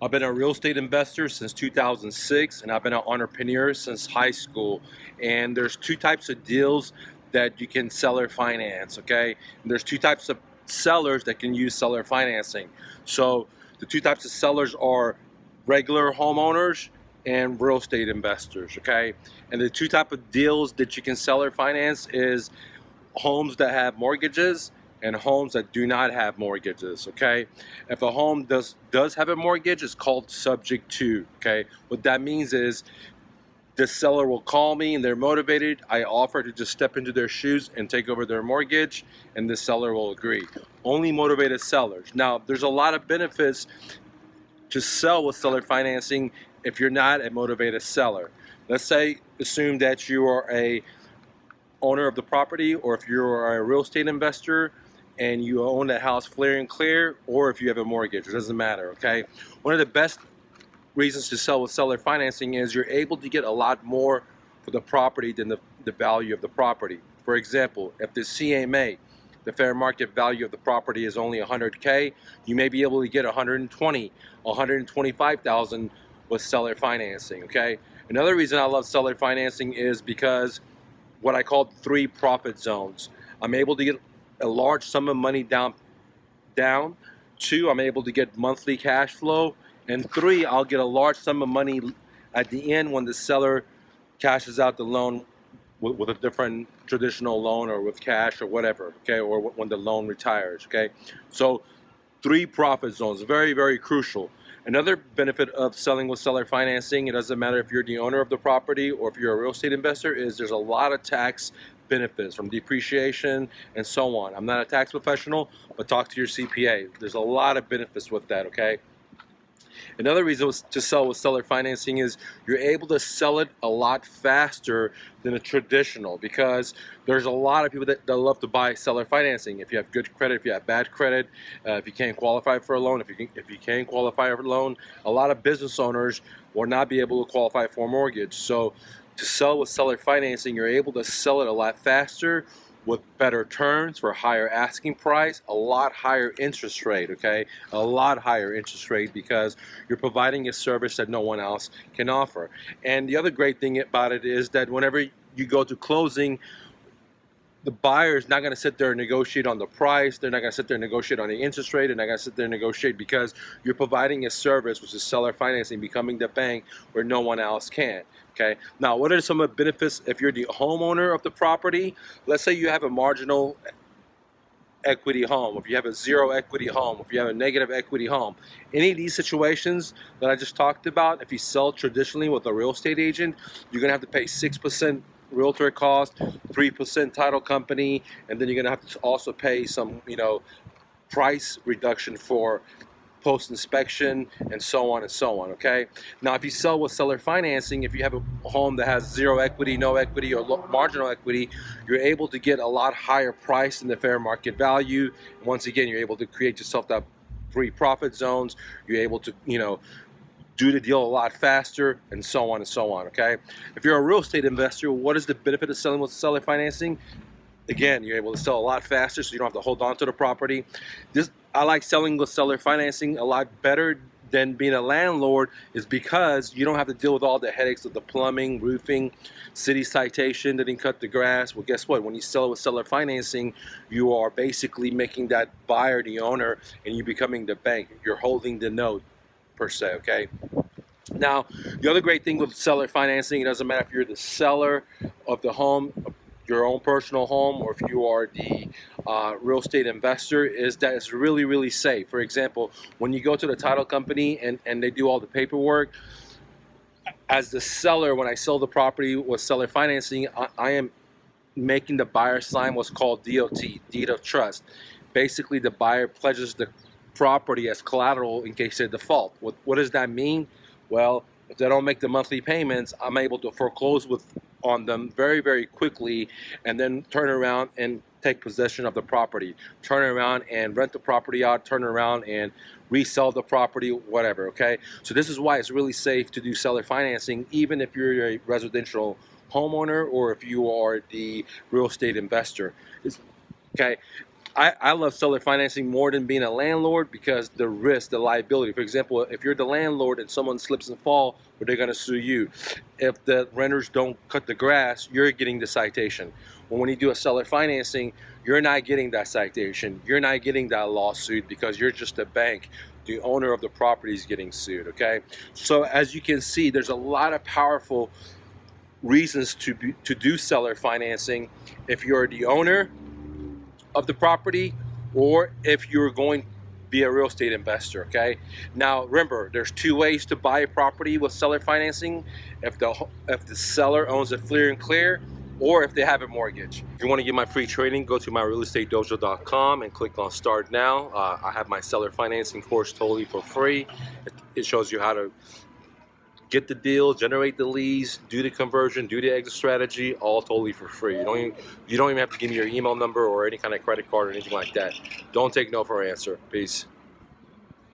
I've been a real estate investor since 2006, and I've been an entrepreneur since high school. And there's two types of deals that you can seller finance, okay? And there's two types of sellers that can use seller financing. So the two types of sellers are regular homeowners and real estate investors, okay? And the two type of deals that you can seller finance is homes that have mortgages and homes that do not have mortgages, okay? If a home does have a mortgage, it's called subject to, okay? What that means is the seller will call me and they're motivated. I offer to just step into their shoes and take over their mortgage, and the seller will agree. Only motivated sellers. Now, there's a lot of benefits to sell with seller financing if you're not a motivated seller. Assume that you are a owner of the property, or if you're a real estate investor and you own that house clear and clear, or if you have a mortgage, it doesn't matter, okay? One of the best reasons to sell with seller financing is you're able to get a lot more for the property than the value of the property. For example, if the CMA, the fair market value of the property, is only 100K, you may be able to get 120, 125,000 with seller financing, okay? Another reason I love seller financing is because what I call 3 profit zones. I'm able to get a large sum of money down. 2, I'm able to get monthly cash flow. And 3, I'll get a large sum of money at the end when the seller cashes out the loan with a different traditional loan, or with cash, or whatever, okay, or when the loan retires, okay? So 3 profit zones, very, very crucial. Another benefit of selling with seller financing, it doesn't matter if you're the owner of the property or if you're a real estate investor, is there's a lot of tax benefits from depreciation and so on. I'm not a tax professional, but talk to your CPA. There's a lot of benefits with that, okay? Another reason to sell with seller financing is you're able to sell it a lot faster than a traditional, because there's a lot of people that love to buy seller financing. If you have good credit, if you have bad credit, if you can't qualify for a loan, if you can qualify for a loan, a lot of business owners will not be able to qualify for a mortgage. So to sell with seller financing, you're able to sell it a lot faster, with better terms for higher asking price, a lot higher interest rate, okay? A lot higher interest rate, because you're providing a service that no one else can offer. And the other great thing about it is that whenever you go to closing, the buyer is not going to sit there and negotiate on the price. They're not going to sit there and negotiate on the interest rate. They're not going to sit there and negotiate, because you're providing a service, which is seller financing, becoming the bank where no one else can. Okay. Now, what are some of the benefits if you're the homeowner of the property? Let's say you have a marginal equity home, if you have a zero equity home, if you have a negative equity home. Any of these situations that I just talked about, if you sell traditionally with a real estate agent, you're going to have to pay 6% realtor cost, 3% title company, and then you're going to have to also pay some, price reduction for post-inspection, and so on and so on, okay? Now, if you sell with seller financing, if you have a home that has zero equity, no equity, or marginal equity, you're able to get a lot higher price than the fair market value. And once again, you're able to create yourself that 3 profit zones. You're able to, do the deal a lot faster, and so on and so on, okay? If you're a real estate investor, what is the benefit of selling with seller financing? Again, you're able to sell a lot faster, so you don't have to hold on to the property. I like selling with seller financing a lot better than being a landlord, is because you don't have to deal with all the headaches of the plumbing, roofing, city citation, didn't cut the grass. Well, guess what? When you sell with seller financing, you are basically making that buyer the owner, and you're becoming the bank. You're holding the note, per se, okay? Now, the other great thing with seller financing, it doesn't matter if you're the seller of the home, your own personal home, or if you are the real estate investor, is that it's really, really safe. For example, when you go to the title company and they do all the paperwork, as the seller, when I sell the property with seller financing, I am making the buyer sign what's called DOT, deed of trust. Basically, the buyer pledges the property as collateral in case they default. What does that mean? Well, if they don't make the monthly payments, I'm able to foreclose on them very, very quickly, and then turn around and take possession of the property, turn around and rent the property out, turn around and resell the property, whatever, okay? So this is why it's really safe to do seller financing, even if you're a residential homeowner or if you are the real estate investor. Okay, I love seller financing more than being a landlord because the risk, the liability. For example, if you're the landlord and someone slips and fall, well, they're going to sue you. If the renters don't cut the grass, you're getting the citation. When you do a seller financing, you're not getting that citation. You're not getting that lawsuit because you're just a bank. The owner of the property is getting sued, okay? So as you can see, there's a lot of powerful reasons to do seller financing if you're the owner of the property or if you're going to be a real estate investor. Okay, now remember, there's two ways to buy a property with seller financing: if the seller owns it free and clear, or if they have a mortgage. If you want to get my free training, go to myrealestatedojo.com and click on start now. I have my seller financing course totally for free. It shows you how to get the deal, generate the leads, do the conversion, do the exit strategy, all totally for free. You don't even have to give me your email number or any kind of credit card or anything like that. Don't take no for an answer. Peace.